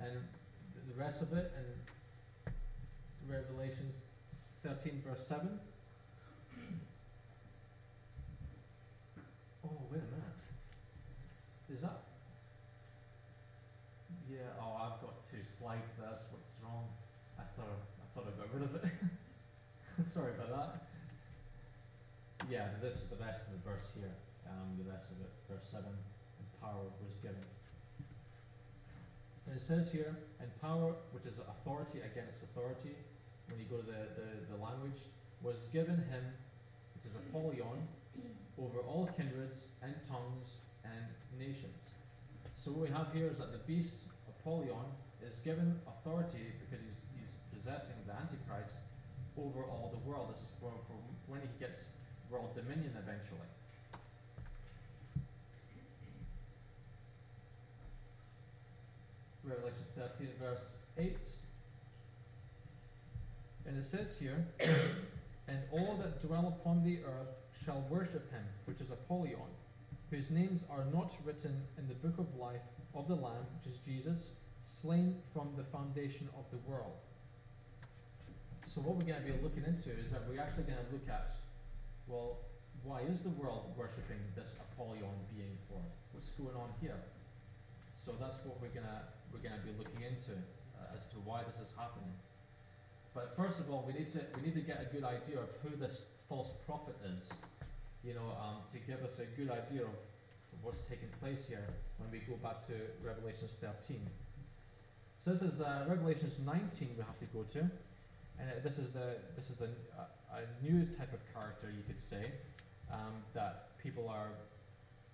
And the rest of it in Revelations 13 verse 7. Oh, wait a minute. Is that? Yeah, oh, I've got 2 slides. That's what's wrong. I thought I got rid of it. Sorry about that. Yeah, this is the rest of the verse here. The rest of it, verse 7, and power was given. And it says here, and power, which is authority, again it's authority, when you go to the language, was given him, which is Apollyon, over all kindreds and tongues and nations. So what we have here is that the beast, Apollyon, is given authority because he's possessing the Antichrist over all the world. This is for when he gets world dominion eventually. Revelation 13 verse 8. And it says here, and all that dwell upon the earth shall worship him, which is Apollyon, whose names are not written in the book of life of the Lamb, which is Jesus, slain from the foundation of the world. So what we're going to be looking into is that we're actually going to look at, well, why is the world worshipping this Apollyon being for? What's going on here? So that's what we're going to be looking into as to why this is happening. But first of all, we need to get a good idea of who this false prophet is. You know, to give us a good idea of what's taking place here when we go back to Revelations 13. So this is Revelations 19 we have to go to, and this is a new type of character, you could say, that people are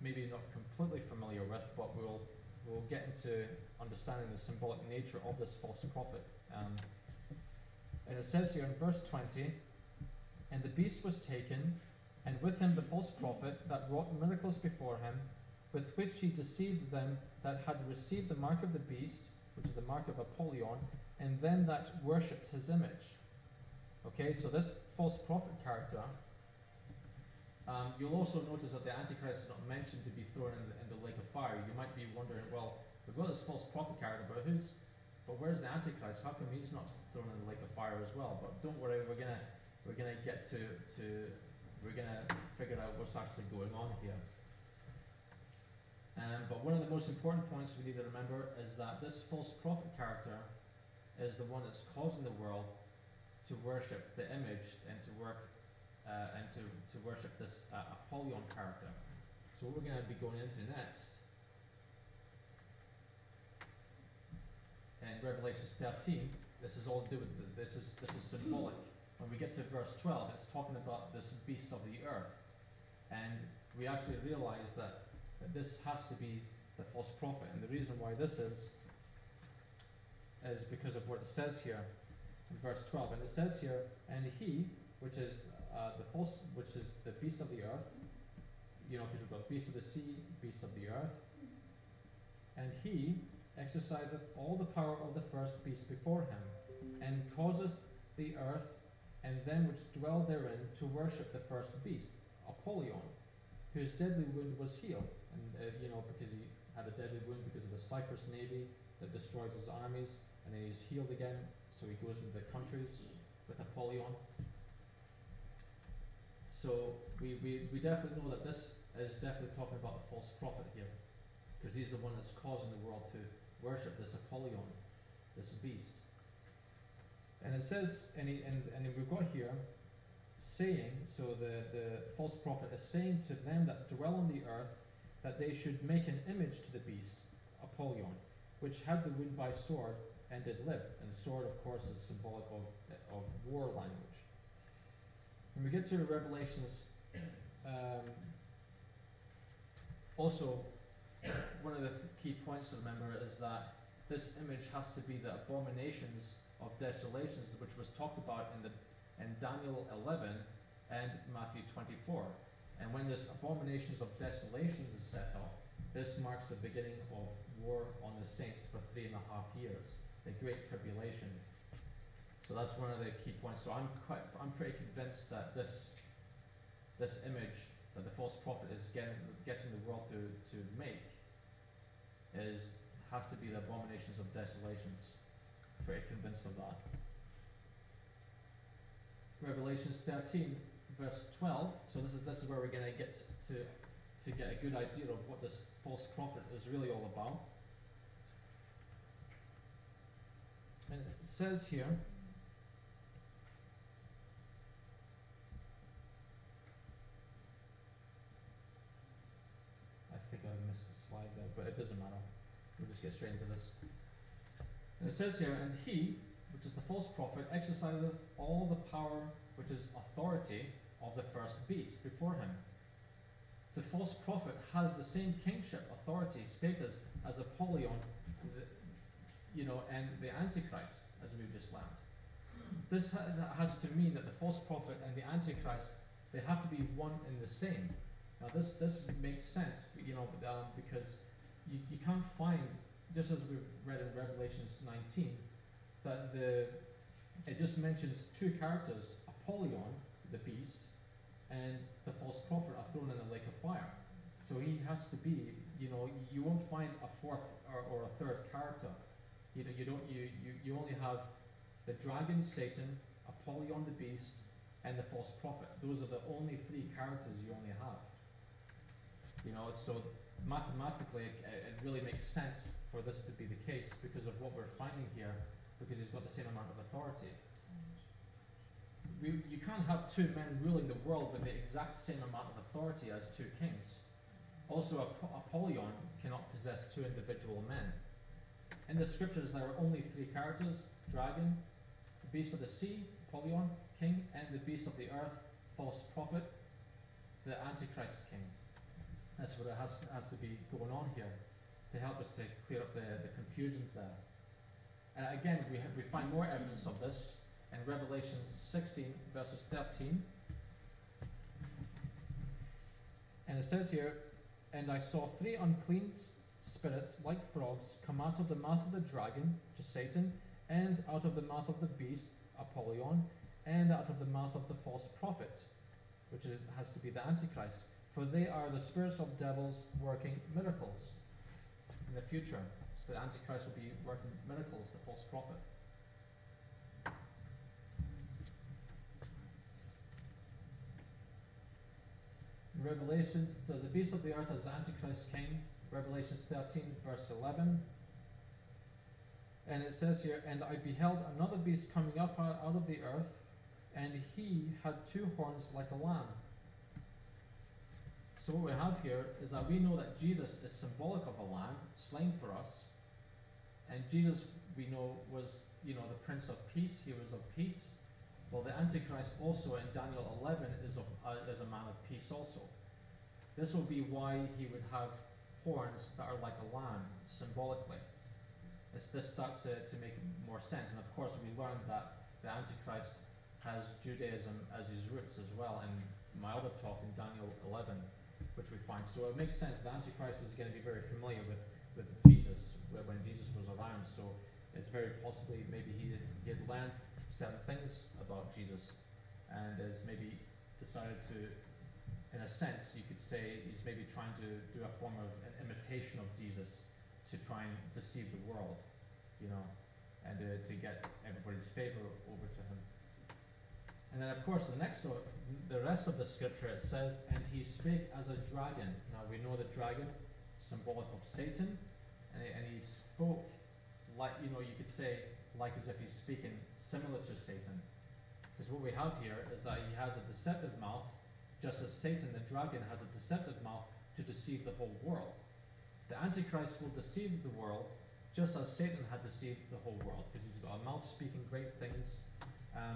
maybe not completely familiar with, but we'll get into understanding the symbolic nature of this false prophet. And it says here in verse 20, and the beast was taken, and with him the false prophet that wrought miracles before him, with which he deceived them that had received the mark of the beast, which is the mark of Apollyon, and them that worshipped his image. Okay, so this false prophet character, you'll also notice that the Antichrist is not mentioned to be thrown in the lake of fire. You might be wondering, well, we've got this false prophet character, but where's the Antichrist? How come he's not thrown in the lake of fire as well? But don't worry, we're gonna get we're gonna figure out what's actually going on here. But one of the most important points we need to remember is that this false prophet character is the one that's causing the world to worship the image and to worship this Apollyon character. So what we're going to be going into next, in Revelations 13, this is all to do with this is symbolic. When we get to verse 12, it's talking about this beast of the earth, and we actually realize that this has to be the false prophet, and the reason why this is because of what it says here in verse 12. And it says here, and he, which is which is the beast of the earth, you know, because we've got beast of the sea, beast of the earth, and he exerciseth all the power of the first beast before him, and causeth the earth and them which dwell therein to worship the first beast, Apollyon, whose deadly wound was healed. And you know, because he had a deadly wound because of the Cyprus navy that destroys his armies, and then he's healed again, so he goes into the countries with Apollyon. So we definitely know that this is definitely talking about the false prophet here, because he's the one that's causing the world to worship this Apollyon, this beast. And it says, and we've got here, saying, so the false prophet is saying to them that dwell on the earth, that they should make an image to the beast, Apollyon, which had the wound by sword and did live. And sword, of course, is symbolic of war language. When we get to Revelations, also, one of the key points to remember is that this image has to be the abominations of desolations, which was talked about in Daniel 11 and Matthew 24. And when this abominations of desolations is set up, this marks the beginning of war on the saints for 3.5 years, the Great Tribulation. So that's one of the key points. So I'm pretty convinced that this image that the false prophet is getting the world to make has to be the abominations of desolations. Pretty convinced of that. Revelations 13, verse 12. So this is where we're going to get to get a good idea of what this false prophet is really all about. And it says here, I think I missed a slide there, but it doesn't matter. We'll just get straight into this. And it says here, and he, which is the false prophet, exerciseth all the power which is authority of the first beast before him. The false prophet has the same kingship, authority, status as Apollyon, and the Antichrist, as we've just learned. This has to mean that the false prophet and the Antichrist, they have to be one and the same. Now this makes sense, because you can't find, just as we've read in Revelations 19, that it just mentions two characters, Apollyon, the beast, and the false prophet are thrown in the lake of fire. So he has to be, you won't find a fourth or a third character. You only have the dragon, Satan, Apollyon the beast, and the false prophet. Those are the only three characters you only have. So mathematically it really makes sense for this to be the case because of what we're finding here, because he's got the same amount of authority. You can't have two men ruling the world with the exact same amount of authority as two kings. Also, Apollyon cannot possess two individual men. In the scriptures, there are only three characters: dragon, the beast of the sea, Apollyon, king, and the beast of the earth, false prophet, the Antichrist king. That's what it has to be going on here to help us to clear up the confusions there. Again, we find more evidence of this in Revelations 16, verses 13. And it says here, and I saw three unclean spirits like frogs come out of the mouth of the dragon, which is Satan, and out of the mouth of the beast, Apollyon, and out of the mouth of the false prophet, which has to be the Antichrist. For they are the spirits of devils working miracles in the future. So the Antichrist will be working miracles, the false prophet. Revelations, so the beast of the earth is the Antichrist king. Revelations 13, verse 11. And it says here, and I beheld another beast coming up out of the earth, and he had two horns like a lamb. So what we have here is that we know that Jesus is symbolic of a lamb slain for us. And Jesus, we know, was, the Prince of Peace. He was of peace. Well, the Antichrist also in Daniel 11 is a man of peace also. This will be why he would have horns that are like a lamb, symbolically. This starts to make more sense. And of course, we learned that the Antichrist has Judaism as his roots as well in my other talk in Daniel 11, which we find. So it makes sense. The Antichrist is going to be very familiar with Jesus, when Jesus was around. So it's very possibly maybe he had learned certain things about Jesus and has maybe decided to, in a sense, you could say he's maybe trying to do a form of an imitation of Jesus to try and deceive the world, and to get everybody's favor over to him. And then of course the rest of the scripture, it says, and he spake as a dragon. Now we know the dragon, symbolic of Satan, and he spoke like, you could say, like as if he's speaking similar to Satan. Because what we have here is that he has a deceptive mouth, just as Satan, the dragon, has a deceptive mouth to deceive the whole world. The Antichrist will deceive the world, just as Satan had deceived the whole world, because he's got a mouth speaking great things.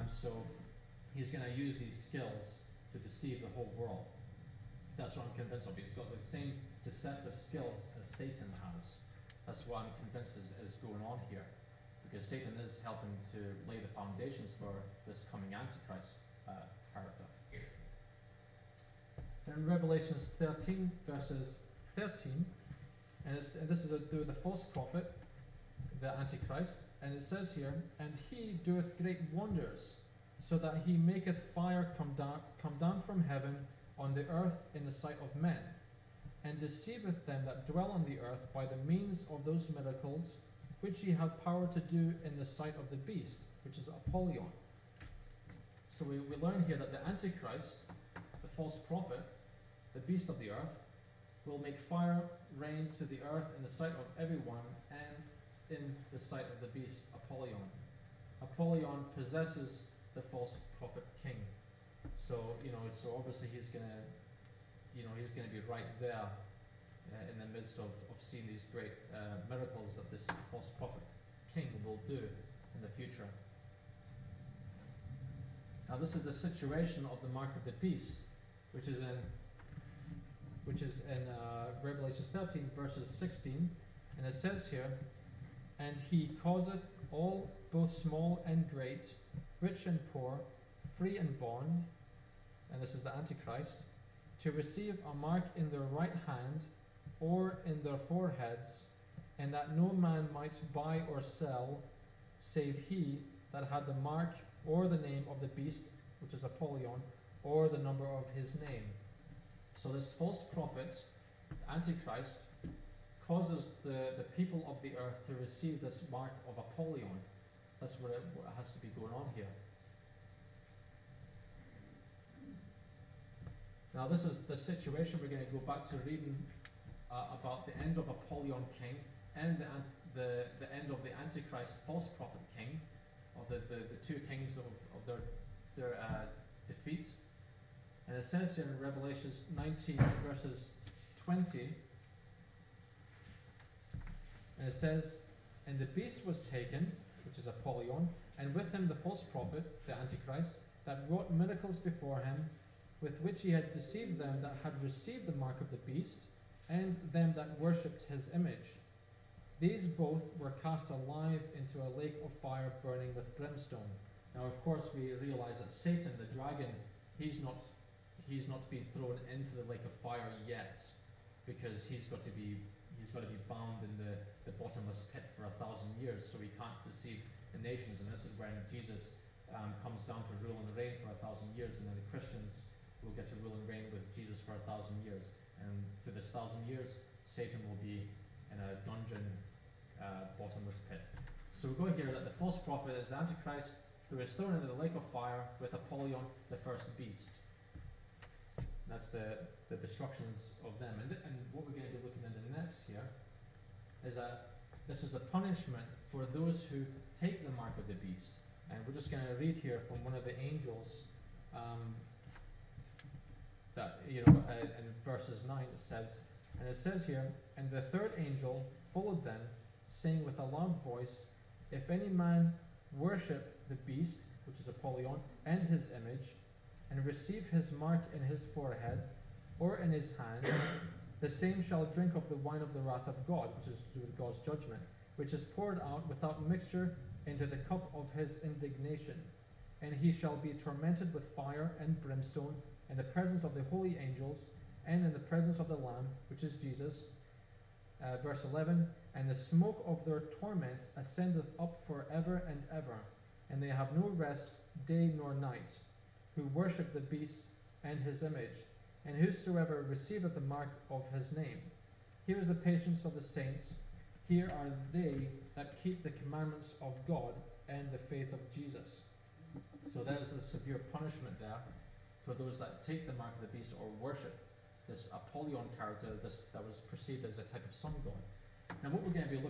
So he's going to use these skills to deceive the whole world. That's what I'm convinced of. He's got the same deceptive skills as Satan has. That's what I'm convinced is going on here. Because Satan is helping to lay the foundations for this coming Antichrist character. In Revelations 13, verses 13, and this is to do with the false prophet, the Antichrist, and it says here, and he doeth great wonders, so that he maketh fire come down from heaven on the earth in the sight of men, and deceiveth them that dwell on the earth by the means of those miracles which he had power to do in the sight of the beast, which is Apollyon. So we learn here that the Antichrist, the false prophet, the beast of the earth, will make fire rain to the earth in the sight of everyone and in the sight of the beast, Apollyon. Apollyon possesses the false prophet king. So, so obviously he's going to be right there in the midst of seeing these great miracles that this false prophet king will do in the future. Now this is the situation of the mark of the beast, which is in Revelation 13 verses 16, and it says here, "And he causeth all, both small and great, rich and poor, free and bond," and this is the Antichrist, "to receive a mark in their right hand or in their foreheads, and that no man might buy or sell, save he that had the mark or the name of the beast," which is Apollyon, "or the number of his name." So this false prophet, Antichrist, causes the people of the earth to receive this mark of Apollyon. That's what has to be going on here. Now this is the situation. We're going to go back to reading about the end of Apollyon king and the end of the Antichrist false prophet king, of the two kings of their defeat. And it says here in Revelation 19 verses 20, and it says, "And the beast was taken," which is Apollyon, "and with him the false prophet, the Antichrist, that wrought miracles before him, with which he had deceived them that had received the mark of the beast, and them that worshipped his image. These both were cast alive into a lake of fire burning with brimstone." Now of course we realize that Satan, the dragon, he's not been thrown into the lake of fire yet, because he's got to be bound in the bottomless pit for 1,000 years, so he can't deceive the nations. And this is when Jesus comes down to rule and reign for 1,000 years, and then the Christians will get to rule and reign with Jesus for 1,000 years. And for this 1,000 years, Satan will be in a dungeon, bottomless pit. So we go here that the false prophet is the Antichrist, who is thrown into the lake of fire with Apollyon, the first beast. That's the destructions of them. And what we're going to be looking into next here is that this is the punishment for those who take the mark of the beast. And we're just going to read here from one of the angels, that, in verses 9 it says here, "And the third angel followed them, saying with a loud voice, If any man worship the beast," which is Apollyon, "and his image, and receive his mark in his forehead or in his hand, the same shall drink of the wine of the wrath of God," which is to do with God's judgment, "which is poured out without mixture into the cup of his indignation. And he shall be tormented with fire and brimstone in the presence of the holy angels and in the presence of the Lamb," which is Jesus. Verse 11, "And the smoke of their torment ascendeth up forever and ever, and they have no rest day nor night, who worship the beast and his image, and whosoever receiveth the mark of his name. Here is the patience of the saints. Here are they that keep the commandments of God and the faith of Jesus." So there's a severe punishment there for those that take the mark of the beast or worship this Apollyon character, that was perceived as a type of sun god. Now what we're going to be looking